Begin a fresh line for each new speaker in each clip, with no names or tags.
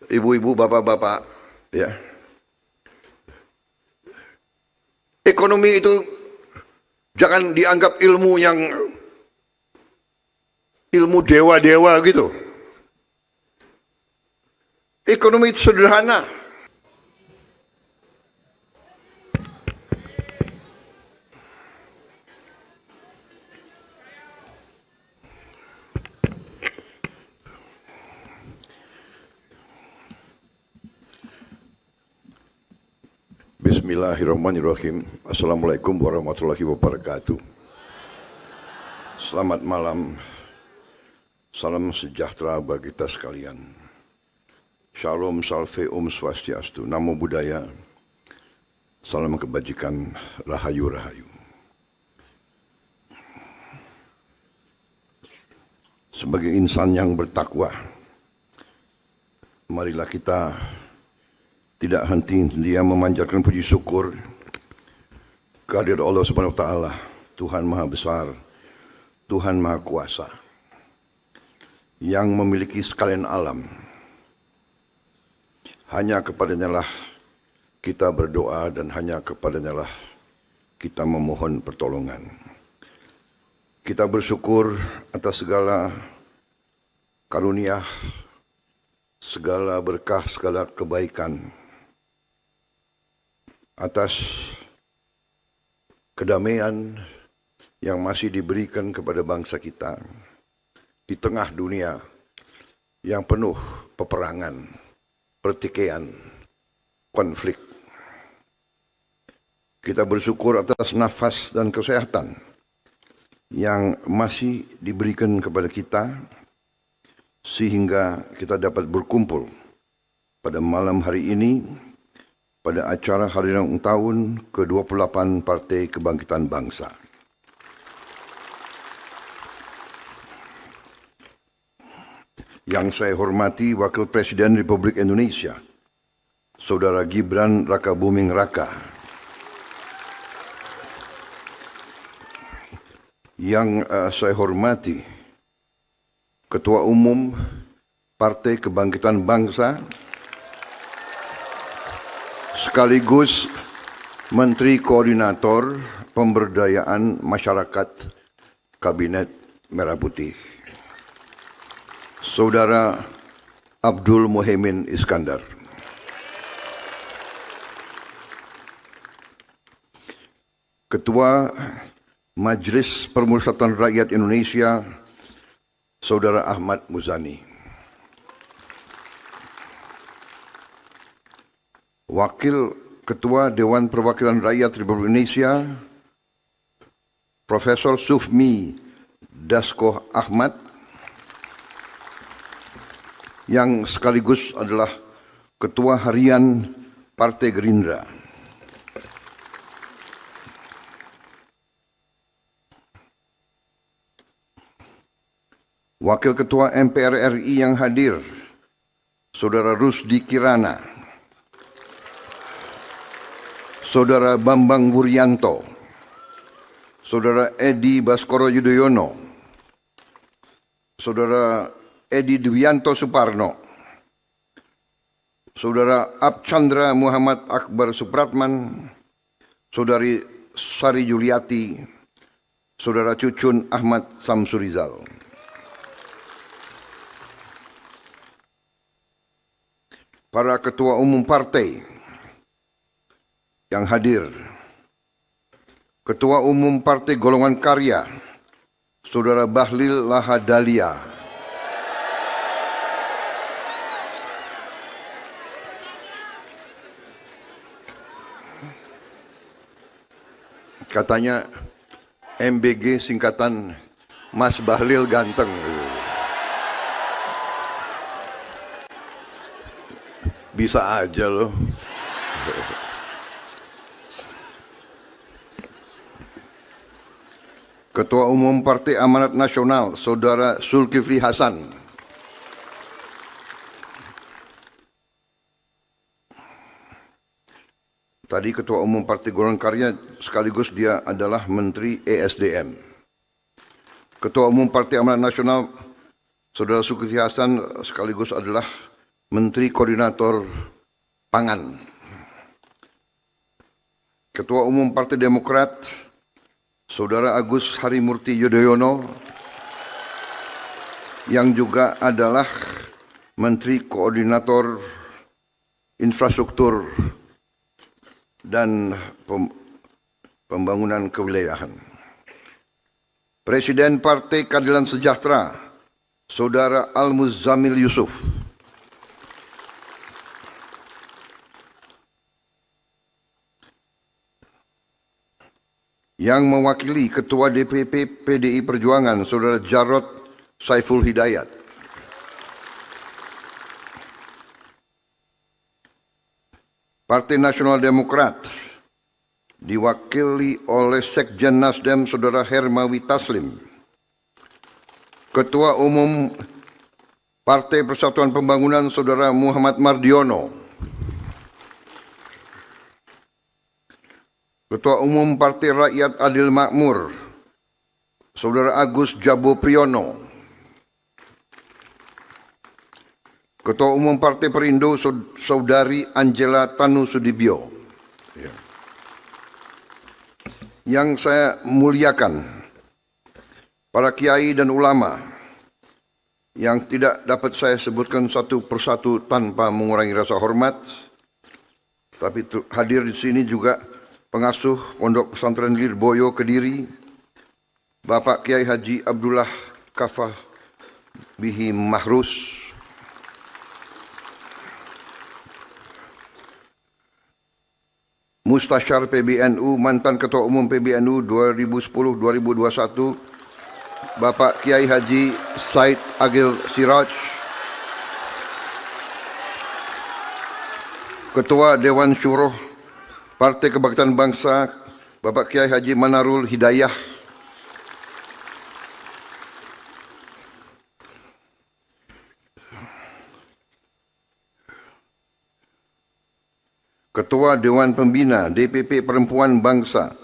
ibu-ibu, bapak-bapak, ya. Ekonomi itu jangan dianggap ilmu yang ilmu dewa-dewa gitu. Ekonomi itu sederhana. Bismillahirrahmanirrahim. Assalamualaikum warahmatullahi wabarakatuh. Selamat malam. Salam sejahtera bagi kita sekalian. Shalom, salve, om swastiastu. Namo Buddhaya. Salam kebajikan, rahayu, rahayu. Sebagai insan yang bertakwa, marilah kita tidak henti-hentinya memanjatkan puji syukur kehadirat Allah Subhanahu wa taala, Tuhan Maha Besar, Tuhan Maha Kuasa, yang memiliki sekalian alam. Hanya kepadanya lah kita berdoa dan hanya kepadanya lah kita memohon pertolongan. Kita bersyukur atas segala karunia, segala berkah, segala kebaikan, atas kedamaian yang masih diberikan kepada bangsa kita di tengah dunia yang penuh peperangan, pertikaian, konflik. Kita bersyukur atas nafas dan kesehatan yang masih diberikan kepada kita sehingga kita dapat berkumpul pada malam hari ini pada acara hari ulang tahun ke-28 Partai Kebangkitan Bangsa. Yang saya hormati Wakil Presiden Republik Indonesia, Saudara Gibran Rakabuming Raka. Yang saya hormati Ketua Umum Partai Kebangkitan Bangsa, sekaligus Menteri Koordinator Pemberdayaan Masyarakat Kabinet Merah Putih, Saudara Abdul Muhaimin Iskandar. Ketua Majelis Permusyawaratan Rakyat Indonesia, Saudara Ahmad Muzani. Wakil Ketua Dewan Perwakilan Rakyat Republik Indonesia, Profesor Sufmi Dasko Ahmad, yang sekaligus adalah Ketua Harian Partai Gerindra. Wakil Ketua MPR RI yang hadir, Saudara Rusdi Kirana, Saudara Bambang Wuryanto, Saudara Edi Baskoro Yudhoyono, Saudara Edi Dwianto Suparno, Saudara Abchandra Muhammad Akbar Supratman, Saudari Sari Juliati, Saudara Cucun Ahmad Samsurizal. Para Ketua Umum Partai yang hadir, Ketua Umum Partai Golongan Karya, Saudara Bahlil Lahadalia, katanya MBG singkatan Mas Bahlil ganteng. Bisa aja loh. Ketua Umum Partai Amanat Nasional, Saudara Zulkifli Hasan. Tadi Ketua Umum Partai Golongan Karya sekaligus dia adalah Menteri ESDM. Ketua Umum Partai Amanat Nasional, Saudara Zulkifli Hasan sekaligus adalah Menteri Koordinator Pangan, Ketua Umum Partai Demokrat, Saudara Agus Harimurti Yudhoyono, yang juga adalah Menteri Koordinator Infrastruktur dan Pembangunan Kewilayahan. Presiden Partai Keadilan Sejahtera, Saudara Al-Muzammil Yusuf. Yang mewakili Ketua DPP PDI Perjuangan, Saudara Jarod Saiful Hidayat. Partai Nasional Demokrat diwakili oleh Sekjen Nasdem, Saudara Hermawi Taslim. Ketua Umum Partai Persatuan Pembangunan, Saudara Muhammad Mardiono. Ketua Umum Partai Rakyat Adil Makmur, Saudara Agus Jabo Priyono. Ketua Umum Partai Perindo, Saudari Angela Tanu Sudibyo. Yang saya muliakan, para kiai dan ulama, yang tidak dapat saya sebutkan satu persatu tanpa mengurangi rasa hormat, tapi hadir di sini juga Pengasuh Pondok Pesantren Lirboyo Kediri, Bapak Kiai Haji Abdullah Kafah Bihi Mahrus, Mustasyar PBNU, mantan Ketua Umum PBNU 2010-2021, Bapak Kiai Haji Said Agil Siraj, Ketua Dewan Syuroh Partai Kebangkitan Bangsa, Bapak Kiai Haji Manarul Hidayah, Ketua Dewan Pembina DPP Perempuan Bangsa,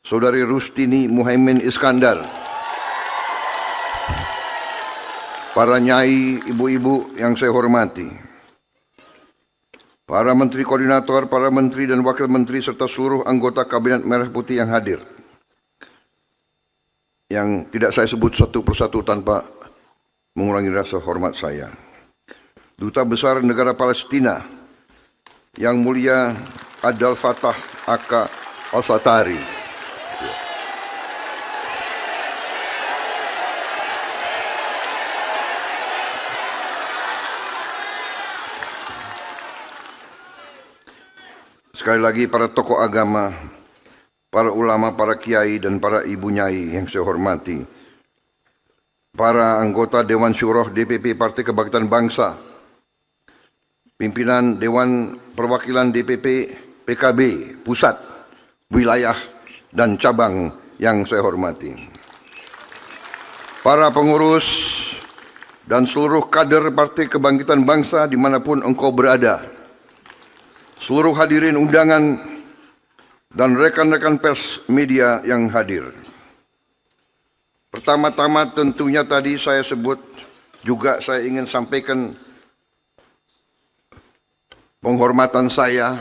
Saudari Rustini Muhaimin Iskandar, para nyai, ibu-ibu yang saya hormati, para menteri koordinator, para menteri dan wakil menteri, serta seluruh anggota Kabinet Merah Putih yang hadir, yang tidak saya sebut satu persatu tanpa mengurangi rasa hormat saya. Duta Besar Negara Palestina, Yang Mulia Abdel Fattah Aka Al-Satari, sekali lagi para tokoh agama, para ulama, para kiai, dan para ibu nyai yang saya hormati, para anggota Dewan Syuroh DPP Partai Kebangkitan Bangsa, pimpinan Dewan Perwakilan DPP PKB Pusat, Wilayah, dan Cabang yang saya hormati, para pengurus dan seluruh kader Partai Kebangkitan Bangsa dimanapun engkau berada, seluruh hadirin undangan dan rekan-rekan pers media yang hadir. Pertama-tama tentunya tadi saya sebut, juga saya ingin sampaikan penghormatan saya,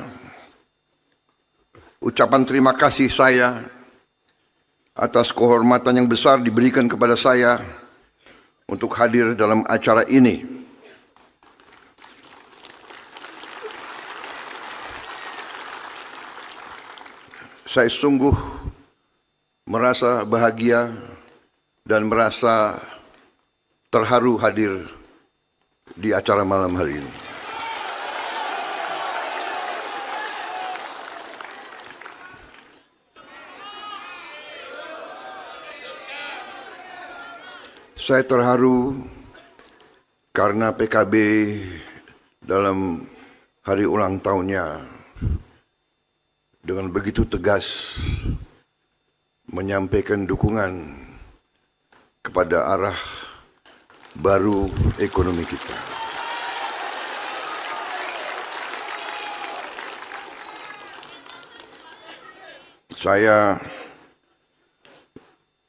ucapan terima kasih saya atas kehormatan yang besar diberikan kepada saya untuk hadir dalam acara ini. Saya sungguh merasa bahagia dan merasa terharu hadir di acara malam hari ini. Saya terharu karena PKB dalam hari ulang tahunnya dengan begitu tegas menyampaikan dukungan kepada arah baru ekonomi kita. Saya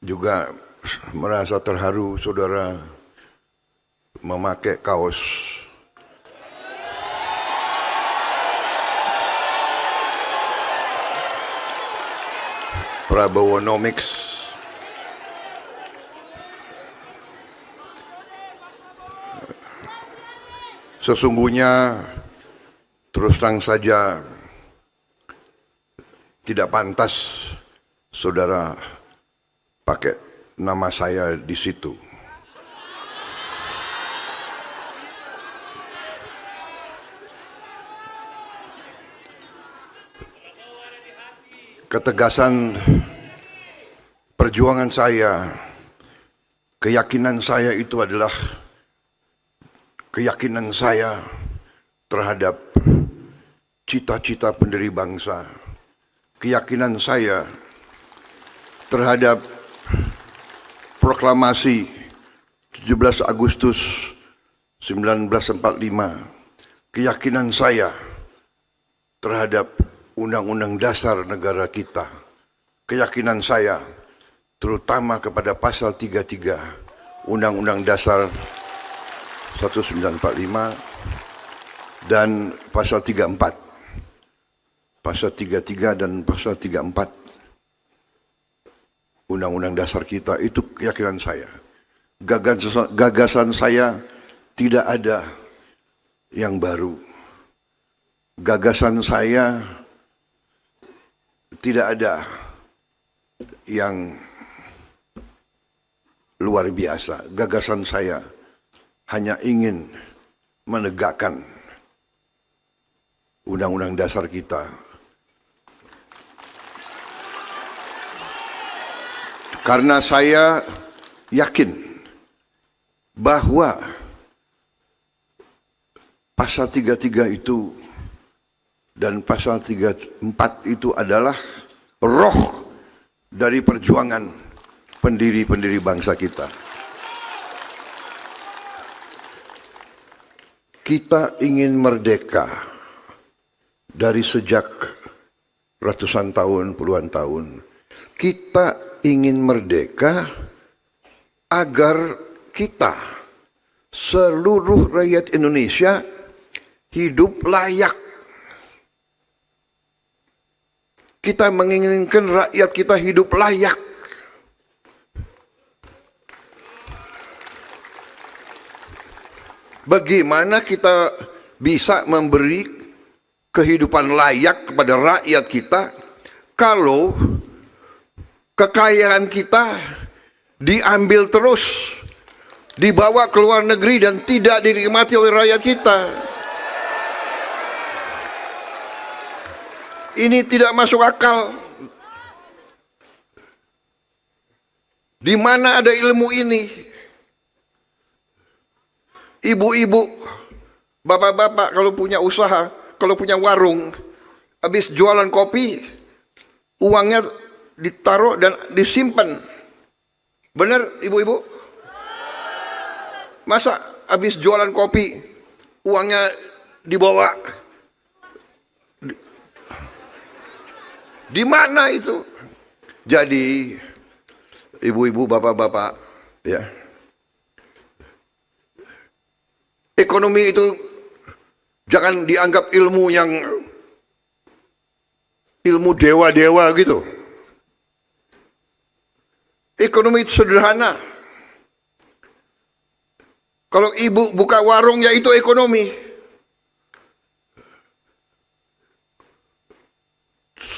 juga merasa terharu saudara memakai kaos Prabowonomics. Sesungguhnya terus terang saja tidak pantas saudara pakai nama saya di situ. Ketegasan perjuangan saya, keyakinan saya itu adalah keyakinan saya terhadap cita-cita pendiri bangsa, keyakinan saya terhadap proklamasi 17 Agustus 1945, keyakinan saya terhadap Undang-Undang Dasar negara kita, keyakinan saya terutama kepada pasal 33 Undang-Undang Dasar 1945 dan pasal 34. Pasal 33 dan pasal 34 Undang-Undang Dasar kita itu keyakinan saya. Gagasan saya tidak ada yang baru. Gagasan saya tidak ada yang luar biasa. Gagasan saya hanya ingin menegakkan Undang-Undang Dasar kita. Karena saya yakin bahwa pasal 33 itu dan pasal 34 itu adalah roh dari perjuangan pendiri-pendiri bangsa kita. Kita ingin merdeka dari sejak ratusan tahun, puluhan tahun. Kita ingin merdeka agar kita, seluruh rakyat Indonesia, hidup layak. Kita menginginkan rakyat kita hidup layak. Bagaimana kita bisa memberi kehidupan layak kepada rakyat kita kalau kekayaan kita diambil terus, dibawa ke luar negeri dan tidak dinikmati oleh rakyat kita? Ini tidak masuk akal. Di mana ada ilmu ini? Ibu-ibu, bapak-bapak kalau punya usaha, kalau punya warung, habis jualan kopi, uangnya ditaruh dan disimpan. Benar ibu-ibu? Masa habis jualan kopi, uangnya dibawa? Di mana itu? Jadi ibu-ibu, bapak-bapak, ya. Ekonomi itu jangan dianggap ilmu yang ilmu dewa-dewa gitu. Ekonomi itu sederhana. Kalau ibu buka warung ya itu ekonomi.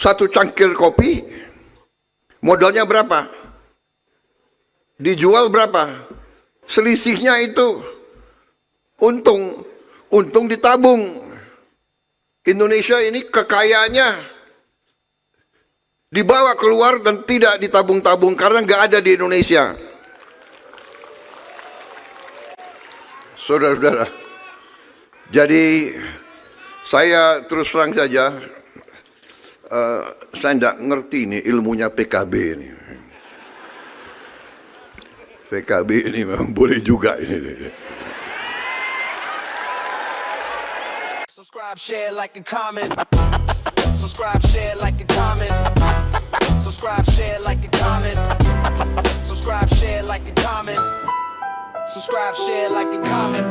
Satu cangkir kopi modalnya berapa? Dijual berapa? Selisihnya itu untung ditabung. Indonesia ini kekayaannya dibawa keluar dan tidak ditabung-tabung karena nggak ada di Indonesia. Saudara-saudara, jadi saya terus terang saja, saya tidak ngerti ini ilmunya PKB ini. PKB ini memang boleh juga ini.
Subscribe, share, like, and comment. Subscribe, share, like, and comment. Subscribe, share, like, and comment. Subscribe, share, like, and comment. Subscribe, share, like, and comment.